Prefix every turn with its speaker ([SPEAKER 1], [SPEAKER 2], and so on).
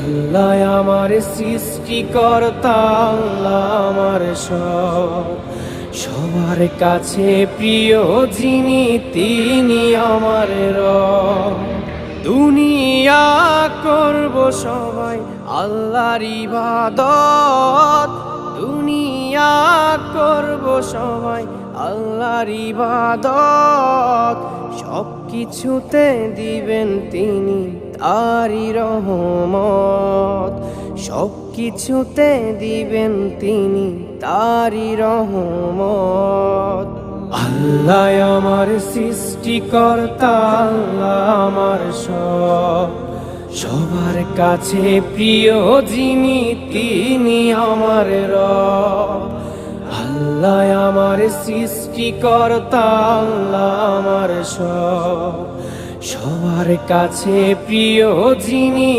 [SPEAKER 1] আল্লাহ আমার সৃষ্টিকর্তা, আল্লাহ আমার সব, সবার কাছে প্রিয় যিনি তিনি আমার রব। দুনিয়া করব সবাই আল্লাহর ইবাদত, দুনিয়া করব সবাই আল্লাহর ইবাদত, সব কিছুতে দিবেন তিনি তারি রহমত, সব কিছুতে দিবেন তিনি তারি রহমত। আল্লাহ আমার সৃষ্টিকর্তা, আল্লাহ আমার সব, সবার কাছে প্রিয় যিনি তিনি আমার রব। আল্লাহ আমার সৃষ্টিকর্তা, আল্লাহ আমার সব, সবার কাছে প্রিয় যিনি